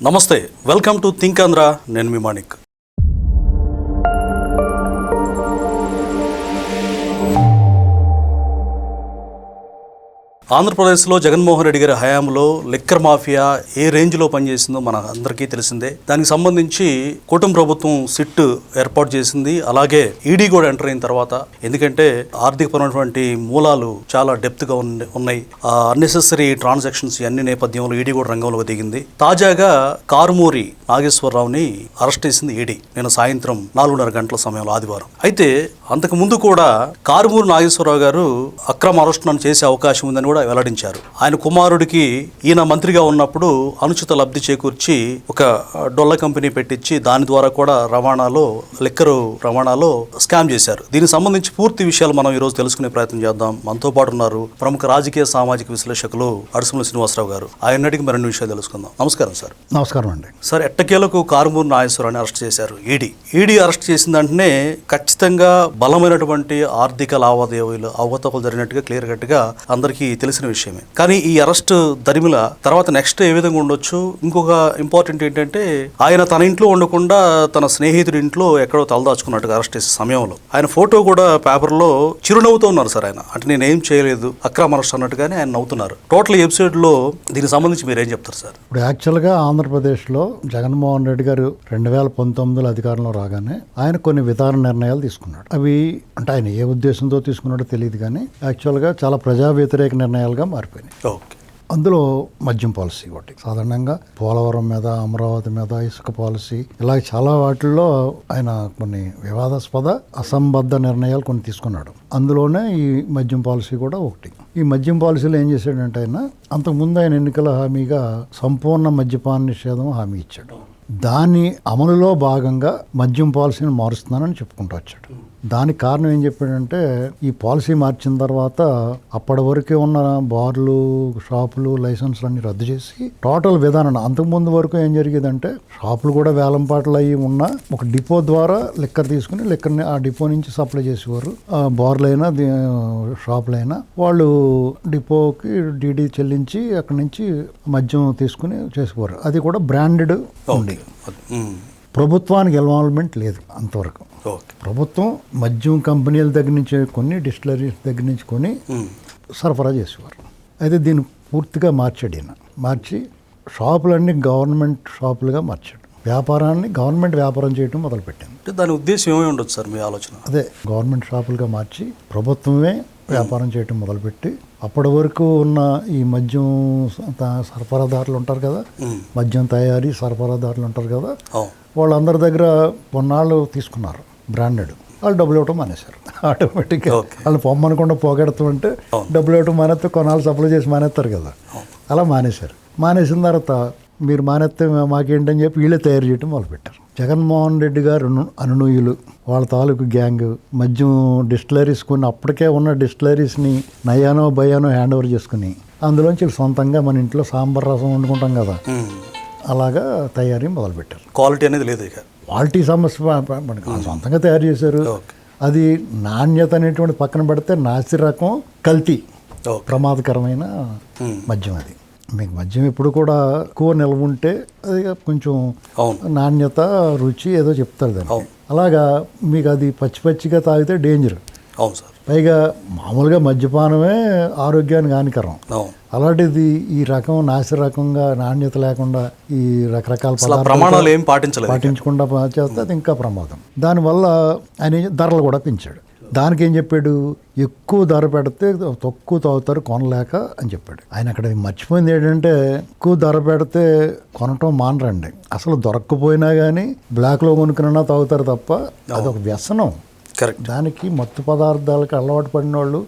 నమస్తే, welcome to think Andhra. నేను మీ మాణిక్. ఆంధ్రప్రదేశ్లో జగన్మోహన్ రెడ్డి గారి హయాంలో లిక్కర్ మాఫియా ఏ రేంజ్లో పనిచేసిందో మన అందరికీ తెలిసిందే. దానికి సంబంధించి కూటమి ప్రభుత్వం సిట్ ఏర్పాటు చేసింది. అలాగే ఈడీ కూడా ఎంటర్ అయిన తర్వాత, ఎందుకంటే ఆర్థికపరమైనటువంటి మూలాలు చాలా డెప్త్గా ఉన్నాయి. అన్నెసెసరీ ట్రాన్సాక్షన్స్ అన్ని నేపథ్యంలో ఈడీ కూడా రంగంలోకి దిగింది. తాజాగా కారుమూరి నాగేశ్వరరావుని అరెస్ట్ చేసింది ఈడీ నేను సాయంత్రం 4:30 గంటల సమయంలో ఆదివారం. అయితే అంతకు ముందు కూడా కారుమూరి నాగేశ్వరరావు గారు అక్రమ అరెస్టులను చేసే అవకాశం ఉందని కూడా వెల్లడించారు. ఆయన కుమారుడికి ఈయన మంత్రిగా ఉన్నప్పుడు అనుచిత లబ్ధి చేకూర్చి ఒక డొల్ల కంపెనీ పెట్టించి దాని ద్వారా కూడా లిక్కరు రవాణాలో స్కామ్ చేశారు. దీనికి సంబంధించి పూర్తి విషయాలు మనం ఈ రోజు తెలుసుకునే ప్రయత్నం చేద్దాం. మనతో పాటు ఉన్నారు ప్రముఖ రాజకీయ సామాజిక విశ్లేషకులు అడుసుమల్లి శ్రీనివాసరావు గారు. ఆయనటికి మరిన్ని విషయాలు తెలుసుకుందాం. నమస్కారం సార్. నమస్కారం అండి. సార్, ఎట్టకేలకు కారుమూరి నాగేశ్వరరావుని అరెస్ట్ చేశారు ఈడీ అరెస్ట్ చేసిన వెంటనే ఖచ్చితంగా బలమైనటువంటి ఆర్థిక లావాదేవీలు అవకతవకలు జరిగినట్టుగా క్లియర్ కట్ గా అందరికీ తెలిసిన విషయమే. కానీ ఈ అరెస్ట్ దరిమిల తర్వాత నెక్స్ట్ ఏ విధంగా ఉండొచ్చు? ఇంకొక ఇంపార్టెంట్ ఏంటంటే, ఆయన తన ఇంట్లో ఉండకుండా తన స్నేహితుడి ఇంట్లో ఎక్కడో తలదాచుకున్నట్టుగా అరెస్ట్ చేసే సమయంలో ఆయన ఫోటో కూడా పేపర్లో చిరునవ్వుతో ఉన్నారు సార్. ఆయన అంటే నేనేం చేయలేదు, అక్రమ అరెస్ట్ అన్నట్టుగానే ఆయన నవ్వుతున్నారు. టోటల్ ఎపిసోడ్ లో దీనికి సంబంధించి మీరు ఏం చెప్తారు సార్? ఇప్పుడు యాక్చువల్గా ఆంధ్రప్రదేశ్లో జగన్మోహన్ రెడ్డి గారు 2019లో అధికారంలో రాగానే ఆయన కొన్ని విధాన నిర్ణయాలు తీసుకున్నాడు. అవి అంటే ఆయన ఏ ఉద్దేశంతో తీసుకున్నాడో తెలియదు, కానీ యాక్చువల్గా చాలా ప్రజా వ్యతిరేక నిర్ణయాలుగా మారిపోయినాయి. అందులో మద్యం పాలసీ ఒకటి. సాధారణంగా పోలవరం మీద, అమరావతి మీద, ఇసుక పాలసీ, ఇలా చాలా వాటిల్లో ఆయన కొన్ని వివాదాస్పద అసంబద్ధ నిర్ణయాలు కొన్ని తీసుకున్నాడు. అందులోనే ఈ మద్యం పాలసీ కూడా ఒకటి. ఈ మద్యం పాలసీలో ఏం చేశాడంటే, ఆయన అంతకుముందు ఆయన ఎన్నికల హామీగా సంపూర్ణ మద్యపాన నిషేధం హామీ ఇచ్చాడు. దాని అమలులో భాగంగా మద్యం పాలసీని మారుస్తున్నానని చెప్పుకుంటూ వచ్చాడు. దానికి కారణం ఏం చెప్పాడంటే, ఈ పాలసీ మార్చిన తర్వాత అప్పటి వరకే ఉన్న బార్లు, షాపులు, లైసెన్స్లు అన్ని రద్దు చేసి టోటల్ విధానం, అంతకుముందు వరకు ఏం జరిగేదంటే షాపులు కూడా వేలంపాట్లు అయ్యి ఉన్న ఒక డిపో ద్వారా లిక్కర్ తీసుకుని లిక్కర్ని ఆ డిపో నుంచి సప్లై చేసేవారు. బార్లైనా షాపులైనా వాళ్ళు డిపోకి డీడీ చెల్లించి అక్కడి నుంచి మద్యం తీసుకుని చేసేవారు. అది కూడా బ్రాండెడ్ ఉంది. ప్రభుత్వానికి ఇన్వాల్వ్మెంట్ లేదు అంతవరకు. ప్రభుత్వం మద్యం కంపెనీల దగ్గర నుంచి కొన్ని, డిస్టిలరీస్ దగ్గర నుంచి కొని సరఫరా చేసేవారు. అయితే దీన్ని పూర్తిగా మార్చాడు ఈయన. మార్చి షాపులన్నీ గవర్నమెంట్ షాపులుగా మార్చాడు. వ్యాపారాన్ని గవర్నమెంట్ వ్యాపారం చేయడం మొదలుపెట్టింది. దాని ఉద్దేశం ఏమై ఉండొచ్చు సార్ మీ ఆలోచన? అదే, గవర్నమెంట్ షాపులుగా మార్చి ప్రభుత్వమే వ్యాపారం చేయటం మొదలుపెట్టి, అప్పటి వరకు ఉన్న ఈ మద్యం సరఫరాదారులు ఉంటారు కదా, మద్యం తయారీ సరఫరాదారులు ఉంటారు కదా, వాళ్ళందరి దగ్గర కొన్నాళ్ళు తీసుకున్నారు బ్రాండెడ్. వాళ్ళు డబ్బులు ఇవ్వటం మానేశారు. ఆటోమేటిక్గా వాళ్ళు పొమ్మనకుండా పోగెడతామంటే డబ్బులు ఇవ్వటం మానేస్తే కొన్నాళ్ళు సప్లై చేసి మానేస్తారు కదా, అలా మానేశారు. మానేసిన తర్వాత మీరు మానేస్తే మాకేంటని చెప్పి వీళ్ళే తయారు చేయడం మొదలుపెట్టారు. జగన్మోహన్ రెడ్డి గారు అనునూయులు, వాళ్ళ తాలూకు గ్యాంగ్ మద్యం డిస్టిలరీస్ కొన్ని అప్పటికే ఉన్న డిస్టిలరీస్ని నయానో భయానో హ్యాండ్ ఓవర్ చేసుకుని అందులోంచి సొంతంగా మన ఇంట్లో సాంబార్ రసం వండుకుంటాం కదా, అలాగా తయారీ మొదలుపెట్టారు. క్వాలిటీ అనేది లేదు. ఇక క్వాలిటీ సమస్య సొంతంగా తయారు చేశారు. అది నాణ్యత అనేటువంటి పక్కన పెడితే నాసి రకం, కల్తీ, ప్రమాదకరమైన మద్యం. అది మీకు మద్యం ఎప్పుడు కూడా ఎక్కువ నిల్వ ఉంటే అది కొంచెం నాణ్యత, రుచి ఏదో చెప్తారు దాన్ని. అలాగా మీకు అది పచ్చిగా తాగితే డేంజర్. అవును సార్. పైగా మామూలుగా మద్యపానమే ఆరోగ్యానికి హానికరం. అలాంటిది ఈ రకం నాసి రకంగా నాణ్యత లేకుండా ఈ రకరకాల ప్రమాణాలు ఏం పాటించకుండా చేస్తే అది ఇంకా ప్రమాదం. దానివల్ల ఆయన ధరలు కూడా పెంచాడు. దానికి ఏం చెప్పాడు, ఎక్కువ ధర పెడితే తక్కువ తాగుతారు కొనలేక అని చెప్పాడు. ఆయన అక్కడ మర్చిపోయింది ఏంటంటే, ఎక్కువ ధర పెడితే కొనటం మానరండి. అసలు దొరక్కపోయినా కానీ బ్లాక్లో కొనుక్కున్నా తాగుతారు తప్ప అదొక వ్యసనం. దానికి మత్తు పదార్థాలకు అలవాటు పడిన వాళ్ళు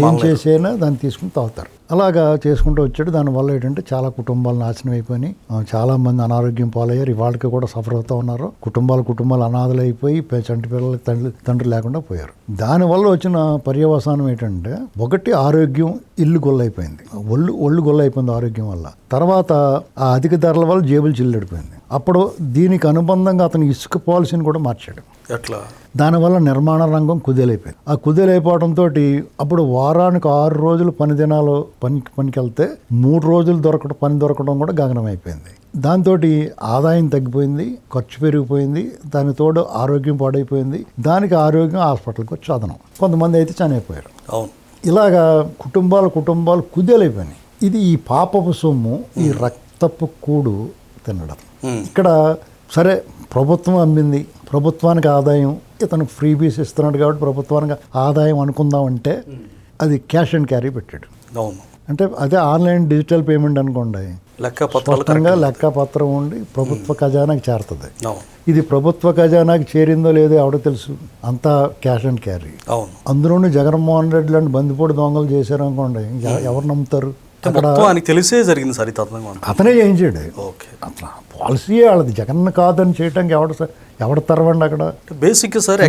ఏం చేసైనా దాన్ని తీసుకుని తాగుతారు. అలాగా చేసుకుంటూ వచ్చాడు. దానివల్ల ఏంటంటే చాలా కుటుంబాలు నాశనం అయిపోయి చాలా మంది అనారోగ్యం పాలయ్యారు. ఇవాళకి కూడా సఫర్ అవుతూ ఉన్నారు. కుటుంబాలు అనాథలు అయిపోయి చంటి పిల్లలకి తండ్రి లేకుండా పోయారు. దానివల్ల వచ్చిన పర్యవసానం ఏంటంటే, ఒకటి ఆరోగ్యం ఇల్లు గొల్లైపోయింది, ఒళ్ళు గొల్లైపోయింది ఆరోగ్యం వల్ల. తర్వాత ఆ అధిక ధరల వల్ల జేబులు చిల్లడిపోయింది. అప్పుడు దీనికి అనుబంధంగా అతను ఇసుక పాలసీని కూడా మార్చాడు. ఎట్లా? దానివల్ల నిర్మాణ రంగం కుదేలైపోయింది. ఆ కుదేలైపోవడంతో అప్పుడు వారానికి 6 రోజులు పని దినాలు పనికి వెళ్తే 3 రోజులు పని దొరకడం కూడా గగనం అయిపోయింది. దాంతో ఆదాయం తగ్గిపోయింది, ఖర్చు పెరిగిపోయింది, దాని తోడు ఆరోగ్యం పాడైపోయింది. దానికి ఆరోగ్యం హాస్పిటల్కి వచ్చి అదనం. కొంతమంది అయితే చనిపోయారు. అవును. ఇలాగా కుటుంబాలు కుదేలైపోయినాయి. ఇది ఈ పాపపు సొమ్ము, ఈ రక్తపు కూడు తినడం. ఇక్కడ సరే ప్రభుత్వం అమ్మింది, ప్రభుత్వానికి ఆదాయం, ఇతను ఫ్రీబీస్ ఇస్తున్నాడు కాబట్టి ప్రభుత్వానికి ఆదాయం అనుకుందామంటే అది క్యాష్ అండ్ క్యారీ పెట్టాడు. అవును. అంటే అదే ఆన్లైన్ డిజిటల్ పేమెంట్ అనుకోండి, స్పష్టంగా లెక్కపత్రం ఉండి ప్రభుత్వ ఖజానాకి చేరుతుంది. ఇది ప్రభుత్వ ఖజానాకి చేరిందో లేదో ఎవడో తెలుసు, అంతా క్యాష్ అండ్ క్యారీ. అందులోనూ జగన్మోహన్ రెడ్డి లాంటి బందిపోటు దొంగలు చేశారు అనుకోండి, ఎవరు నమ్ముతారు? తెలిసే జరిగింది సార్, అతనే చేయించాడు. అట్లా పాలసీ వాళ్ళది. జగన్ కాదని చేయటానికి ఎవడ తరవండి అక్కడ. బేసిక్ సార్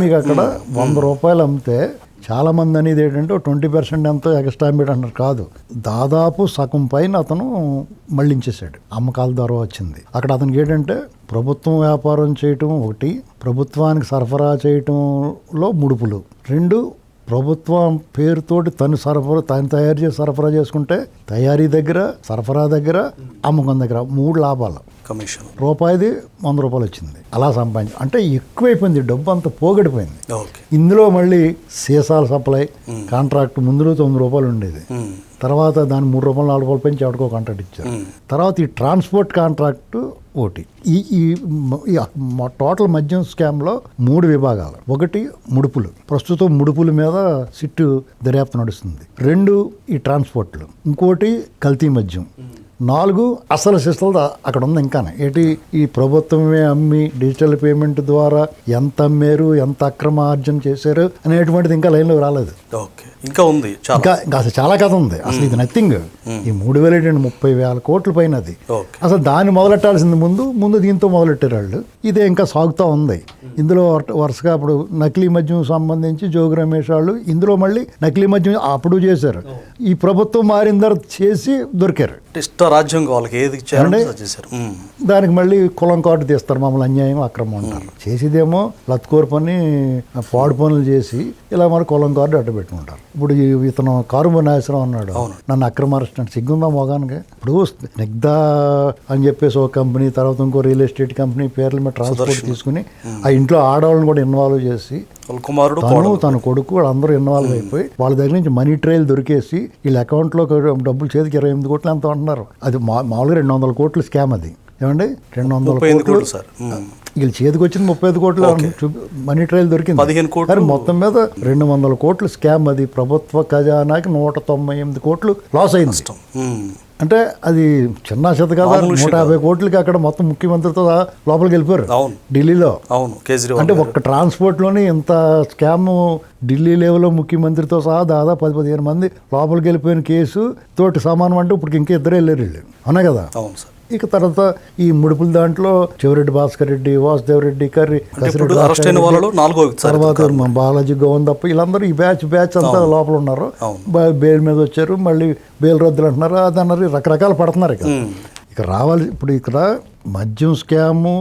మీకు అక్కడ 100 రూపాయలు అమ్మితే చాలా మంది అనేది ఏంటంటే 20% ఎంతో ఎక్స్ట్రా అమ్మేడు అంటారు. కాదు, దాదాపు సగం పైన అతను మళ్ళించేశాడు. అమ్మకాల ద్వారా వచ్చింది. అక్కడ అతనికి ఏంటంటే ప్రభుత్వం వ్యాపారం చేయటం ఒకటి, ప్రభుత్వానికి సరఫరా చేయటంలో ముడుపులు 2, ప్రభుత్వం పేరుతోటి తను తయారు చేసి సరఫరా చేసుకుంటే తయారీ దగ్గర, సరఫరా దగ్గర, అమ్మకం దగ్గర 3 లాభాలు. కమిషన్ రూపాయిది 100 రూపాయలు వచ్చింది. అలా సంపాదించి అంటే ఎక్కువైపోయింది, డబ్బు అంతా పోగడిపోయింది. ఇందులో మళ్ళీ సీసాల సప్లై కాంట్రాక్ట్ ముందులో 9 రూపాయలు ఉండేది. తర్వాత దాన్ని 3 రూపాయలు 4 రూపాయలు పెంచి ఎవరికో కాంట్రాక్ట్ ఇచ్చారు. తర్వాత ఈ ట్రాన్స్పోర్ట్ కాంట్రాక్ట్ ఒకటి. ఈ టోటల్ మద్యం స్కామ్లో 3 విభాగాలు. ఒకటి ముడుపులు, ప్రస్తుతం ముడుపుల మీద సిట్టు దర్యాప్తు నడుస్తుంది. 2 ఈ ట్రాన్స్పోర్ట్లు, ఇంకోటి కల్తీ మద్యం, 4 అసలు సిస్టల్ అక్కడ ఉంది. ఇంకా ఏంటి, ఈ ప్రభుత్వమే అమ్మి డిజిటల్ పేమెంట్ ద్వారా ఎంత అమ్మారు, ఎంత అక్రమార్జన చేశారు అనేటువంటిది ఇంకా లైన్లో రాలేదు. ఇంకా ఉంది, ఇంకా అసలు చాలా కథ ఉంది. అసలు ఇది నథింగ్. ఈ 30,000 కోట్ల పైన అది. అసలు దాన్ని మొదలెట్టాల్సింది ముందు దీంతో మొదలెట్టారు వాళ్ళు. ఇదే ఇంకా సాగుతూ ఉంది. ఇందులో వరుసగా అప్పుడు నకిలీ మద్యం సంబంధించి జోగి రమేష్ వాళ్ళు ఇందులో మళ్ళీ నకిలీ మద్యం అప్పుడు చేశారు. ఈ ప్రభుత్వం మారిన తర్వాత చేసి దొరికారు. రాజ్యం వాళ్ళకి ఏది చేశారు. దానికి మళ్ళీ కులం కార్డు తీస్తారు, మమ్మల్ని అన్యాయం అక్రమం అంటారు. చేసేదేమో లత్కోర్ పని, పాడు పనులు చేసి ఇలా మరి కులం కార్డు అడ్డు పెట్టుకుంటారు. ఇప్పుడు ఇతను కారుమూరి నాగేశ్వరరావు అన్నాడు, నన్ను అక్రమ అరెస్ట్ అంటే సిగ్గుందా మొగానికి? ఇప్పుడు స్నిగ్ధ అని చెప్పేసి ఒక కంపెనీ, తర్వాత ఇంకో రియల్ ఎస్టేట్ కంపెనీ పేర్ల మీద ట్రాన్స్పోర్ట్ తీసుకుని ఆ ఇంట్లో ఆడవాళ్ళని కూడా ఇన్వాల్వ్ చేసి తన కొడుకు వాళ్ళందరూ ఇన్వాల్వ్ అయిపోయి వాళ్ళ దగ్గర నుంచి మనీ ట్రైల్ దొరికేసి వీళ్ళ అకౌంట్లో డబ్బులు చేతికి 28 కోట్లు ఎంత అంటున్నారు. అది మామూలుగా 200 కోట్ల స్కామ్. అది ఏమండి 200 కోట్లు వీళ్ళు చేతికి వచ్చింది 35 కోట్లు మనీ ట్రైల్ దొరికింది. 15 కోట్లు. కానీ మొత్తం మీద 200 కోట్ల స్కామ్. అది ప్రభుత్వ ఖజానాకి 198 కోట్లు లాస్ అయింది. అంటే అది చిన్న చేత కాదు. 150 కోట్లకి అక్కడ మొత్తం ముఖ్యమంత్రితో లోపలికి వెళ్ళిపోయారు ఢిల్లీలో. అంటే ఒక్క ట్రాన్స్పోర్ట్లోనే ఇంత స్కామ్ ఢిల్లీ లెవెల్లో ముఖ్యమంత్రితో సహా దాదాపు 10-15 మంది లోపలికి వెళ్ళిపోయిన కేసు తోటి సమానం. అంటే ఇప్పుడు ఇంకా 2 వెళ్ళారు వీళ్ళు, అవునా కదా. ఇక తర్వాత ఈ ముడుపుల దాంట్లో చెవిరెడ్డి భాస్కర్ రెడ్డి, వాసుదేవ్ రెడ్డి, తర్వాత బాలాజీ గోవన్ తప్ప వీళ్ళందరూ ఈ బ్యాచ్ అంతా లోపల ఉన్నారు. బెయిల్ మీద వచ్చారు, మళ్ళీ బెయిల్ రద్దులు అంటున్నారు, అది అన్నారు, రకరకాలు పడుతున్నారు. ఇక రావాలి. ఇప్పుడు ఇక్కడ మద్యం స్కాము,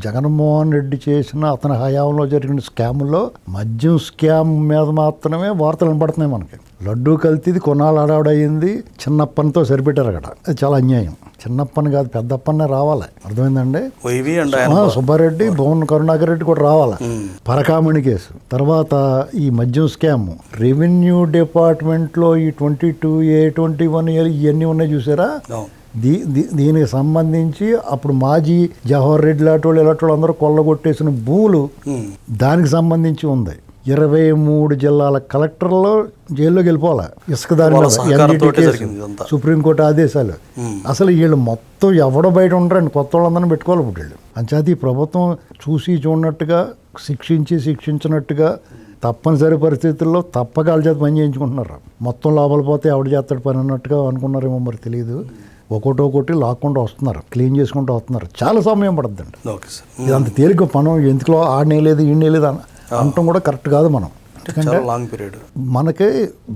జగన్మోహన్ రెడ్డి చేసిన అతని హయాంలో జరిగిన స్కాముల్లో మద్యం స్కామ్ మీద మాత్రమే వార్తలు వినపడుతున్నాయి మనకి. లడ్డూ కల్తీది కొన్నాళ్ళు అడావుడయింది, చిన్నప్పనితో సరిపెట్టారు అక్కడ. అది చాలా అన్యాయం. చిన్నప్పని కాదు, పెద్దప్పనే రావాలి. అర్థమైందండి. సుబ్బారెడ్డి, భువన్ కరుణాకర్ రెడ్డి కూడా రావాలి. పరకామణి కేసు తర్వాత ఈ మద్యం స్కామ్, రెవెన్యూ డిపార్ట్మెంట్లో ఈ 22A, 21A ఇవన్నీ ఉన్నాయి చూసారా. దీనికి సంబంధించి అప్పుడు మాజీ జవహర్ రెడ్డి లాంటి వాళ్ళు అందరూ కొల్లగొట్టేసిన భూములు దానికి సంబంధించి ఉంది. 23 జిల్లాల కలెక్టర్లో జైల్లోకి వెళ్ళిపోవాలి ఇసుక దాని మీద. సుప్రీంకోర్టు ఆదేశాలు. అసలు వీళ్ళు మొత్తం ఎవడో బయట ఉంటారండి, కొత్త వాళ్ళందరినీ పెట్టుకోవాలి ఇప్పుడు వీళ్ళు. అంచేత ఈ ప్రభుత్వం చూసి చూడనట్టుగా, శిక్షించినట్టుగా తప్పనిసరి పరిస్థితుల్లో తప్పక వాళ్ళ చేత పని చేయించుకుంటున్నారు. మొత్తం లోపల పోతే ఎవడు చేస్తాడు పని అన్నట్టుగా అనుకున్నారేమో మరి తెలియదు. ఒక్కొక్కటి లాక్కుండా వస్తున్నారు, క్లీన్ చేసుకుంటూ వస్తున్నారు. చాలా సమయం పడుతుందండి. ఇది అంత తేలిక పనం ఎందుకులో ఆడనేలేదు ఈడనేలేదు అనటం కూడా కరెక్ట్ కాదు. మనం ఎందుకంటే మనకి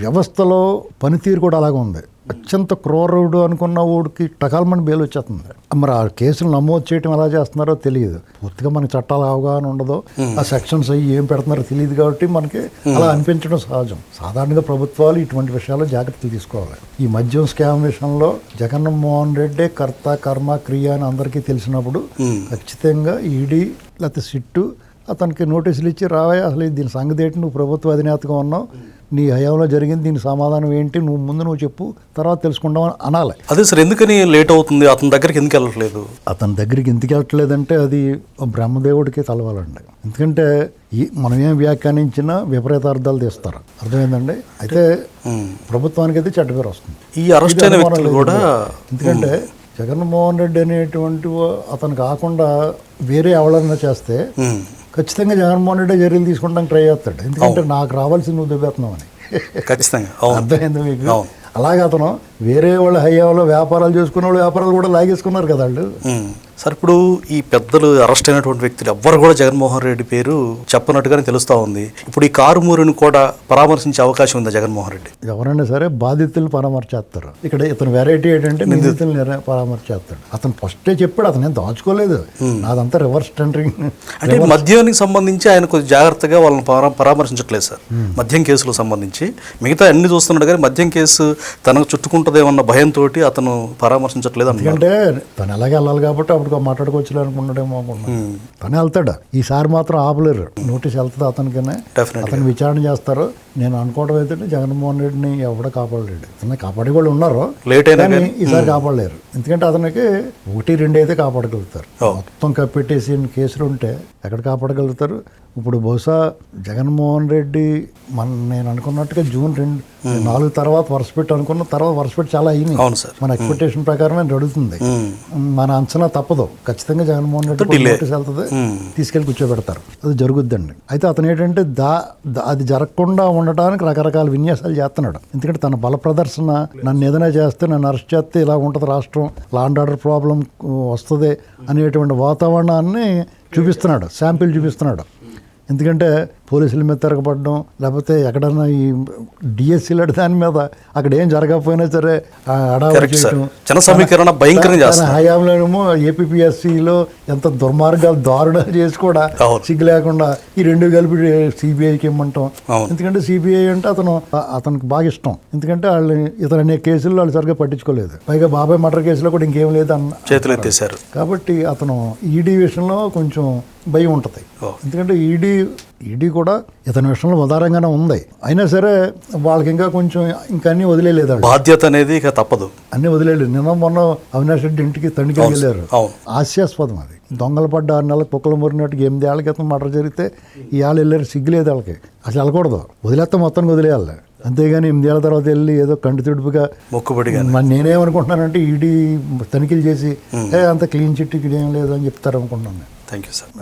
వ్యవస్థలో పనితీరు కూడా అలాగే ఉంది. అత్యంత క్రూరుడు అనుకున్న వాడికి టకాల్మని బెయిల్ వచ్చేస్తుంది. మరి ఆ కేసులు నమోదు చేయడం ఎలా చేస్తున్నారో తెలియదు. పూర్తిగా మనకి చట్టాల అవగాహన ఉండదు, ఆ సెక్షన్స్ అయ్యి ఏం పెడుతున్నారో తెలియదు. కాబట్టి మనకి అలా అనిపించడం సహజం. సాధారణంగా ప్రభుత్వాలు ఇటువంటి విషయాల్లో జాగ్రత్తలు తీసుకోవాలి. ఈ మద్యం స్కామ్ విషయంలో జగన్మోహన్ రెడ్డి కర్త కర్మ క్రియ అని అందరికీ తెలిసినప్పుడు ఖచ్చితంగా ఈడీ లేకపోతే సిట్టు అతనికి నోటీసులు ఇచ్చి రావా, అసలు దీని సంగతి ఏంటి, నువ్వు ప్రభుత్వ అధినేతగా ఉన్నావు, నీ హయాంలో జరిగింది, దీని సమాధానం ఏంటి, నువ్వు చెప్పు, తర్వాత తెలుసుకుంటాం అని అనాలి. అదే సార్, ఎందుకని లేట్ అవుతుంది, అతని దగ్గరికి ఎందుకు వెళ్ళట్లేదు? అతని దగ్గరికి ఎందుకు వెళ్ళట్లేదంటే అది బ్రహ్మదేవుడికి తలవాలండి. ఎందుకంటే మనం ఏం వ్యాఖ్యానించినా విపరీతార్థాలు తీస్తారు, అర్థమైందండి. అయితే ప్రభుత్వానికి అయితే చెడ్డ పేరు వస్తుంది. ఈ అరెస్ట్ అయిన వ్యక్తులు కూడా ఎందుకంటే జగన్మోహన్ రెడ్డి అనేటువంటి అతను కాకుండా వేరే ఎవరన్నా చేస్తే ఖచ్చితంగా జగన్మోహన్ రెడ్డి చర్యలు తీసుకుంటానికి ట్రై చేస్తాడు. ఎందుకంటే నాకు రావాల్సి నువ్వు దెబ్బేస్తున్నావు అని. ఖచ్చితంగా అర్థమైంది మీకు? అలాగే అతను వేరే వాళ్ళ హయాంలో వ్యాపారాలు చేసుకునే వాళ్ళు వ్యాపారాలు కూడా లాగేసుకున్నారు కదా వాళ్ళు. సార్, ఇప్పుడు ఈ పెద్దలు అరెస్ట్ అయినటువంటి వ్యక్తులు ఎవ్వరు కూడా జగన్మోహన్ రెడ్డి పేరు చెప్పనట్టుగానే తెలుస్తూ ఉంది. ఇప్పుడు ఈ కారుమూరిని కూడా పరామర్శించే అవకాశం ఉందా జగన్మోహన్ రెడ్డి? ఎవరైనా సరే బాధితులు పరామర్శిస్తారు. ఇక్కడ ఇతను వెరైటీ ఏంటంటే నిందితులు పరామర్శిస్తాడు. అతను ఫస్టే చెప్పాడు, అతను ఏం దాచుకోలేదు, నాదంతా రివర్స్ టెండరింగ్. అంటే మద్యానికి సంబంధించి ఆయన కొంచెం జాగ్రత్తగా వాళ్ళని పరామర్శించట్లేదు సార్. మద్యం కేసులకు సంబంధించి మిగతా అన్ని చూస్తున్నాడు కానీ మద్యం కేసు తనకు చుట్టుకుంటుందేమన్న భయంతో అతను పరామర్శించట్లేదు. ఎందుకంటే తను ఎలాగే వెళ్ళాలి కాబట్టి అప్పుడు మాట్లాడుకోవచ్చు అనుకున్నాడేమో అనుకున్నాను. తనే వెళ్తాడు. ఈసారి మాత్రం ఆపలేరు, నోటీస్ వెళ్తుంది అతనికనే, అతను విచారణ చేస్తారు. నేను అనుకోవడం ఏంటంటే జగన్మోహన్ రెడ్డిని ఎవడో కాపాడలేడు. అతన్ని కాపాడే వాళ్ళు ఉన్నారు, లేట్ అయినా కానీ ఈసారి కాపాడలేరు. ఎందుకంటే అతనికి 1-2 అయితే కాపాడగలుగుతారు. మొత్తం కప్పెట్టేసి కేసులు ఉంటే ఎక్కడ కాపాడగలుగుతారు? ఇప్పుడు బహుశా జగన్మోహన్ రెడ్డి నేను అనుకున్నట్టుగా జూన్ 4 తర్వాత వరుసపెట్టి అనుకున్న తర్వాత వరుసపెట్టి చాలా అయింది. మన ఎక్స్పెక్టేషన్ ప్రకారమే జరుగుతుంది. మన అంచనా తప్పదు. ఖచ్చితంగా జగన్మోహన్ రెడ్డి నోటీస్ వెళ్తుంది, తీసుకెళ్లి కూర్చోబెడతారు. అది జరుగుద్దండి. అయితే అతను ఏంటంటే అది జరగకుండా ఉండటానికి రకరకాల విన్యాసాలు చేస్తున్నాడు. ఎందుకంటే తన బల ప్రదర్శన, నన్ను ఏదైనా చేస్తే, నన్ను అరెస్ట్ చేస్తే ఇలా ఉంటుంది రాష్ట్రం, లా అండ్ ఆర్డర్ ప్రాబ్లం వస్తుంది అనేటువంటి వాతావరణాన్ని చూపిస్తున్నాడు, శాంపిల్ చూపిస్తున్నాడు. ఎందుకంటే పోలీసుల మీద తిరగబడడం, లేకపోతే ఎక్కడన్నా ఈ డిఎస్సీల దాని మీద అక్కడ ఏం జరగకపోయినా సరే హయాంలోనేమో ఏపీఎస్సీలో ఎంత దుర్మార్గాలు దారుణాలు చేసి కూడా సిగ్గు లేకుండా ఈ రెండు కలిపి సిబిఐకి ఇమ్మంటాం. ఎందుకంటే సిబిఐ అంటే అతనికి బాగా ఇష్టం. ఎందుకంటే వాళ్ళు ఇతర అనేక కేసుల్లో వాళ్ళు సరిగ్గా పట్టించుకోలేదు. పైగా బాబాయ్ మర్డర్ కేసులో కూడా ఇంకేం లేదు అన్న చేతులు ఎత్తేశారు. కాబట్టి అతను ఈడీ విషయంలో కొంచెం భయం ఉంటుంది. ఎందుకంటే ఈడీ కూడా ఇతని విషయంలో ఉదారంగానే ఉంది. అయినా సరే వాళ్ళకి ఇంకా కొంచెం ఇంకా అన్ని వదిలేదు, బాధ్యత అనేది ఇక తప్పదు, అన్ని వదిలేదు. నిన్న మొన్న అవినాష్ రెడ్డి ఇంటికి తనిఖీ వెళ్ళారు. హాస్యాస్పదం అది. దొంగలు పడ్డ 6 నెలలకు కుక్కలు మురినట్టుగా 8 ఏళ్ల క్రితం మర్డర్ జరిగితే ఈ వాళ్ళు వెళ్ళారు, సిగ్గులేదు వాళ్ళకి. అసలు వెళ్ళకూడదు, వదిలేస్తే మొత్తానికి వదిలేయాలి. అంతేగాని 8 ఏళ్ల తర్వాత వెళ్ళి ఏదో కంటి తుడుపుగా మొక్కుబడి. నేనేమనుకుంటున్నానంటే ఈడీ తనిఖీలు చేసి అంత క్లీన్ చిట్ ఇక్కడ ఏం లేదు అని చెప్తారు అనుకుంటున్నాను. Thank you sir.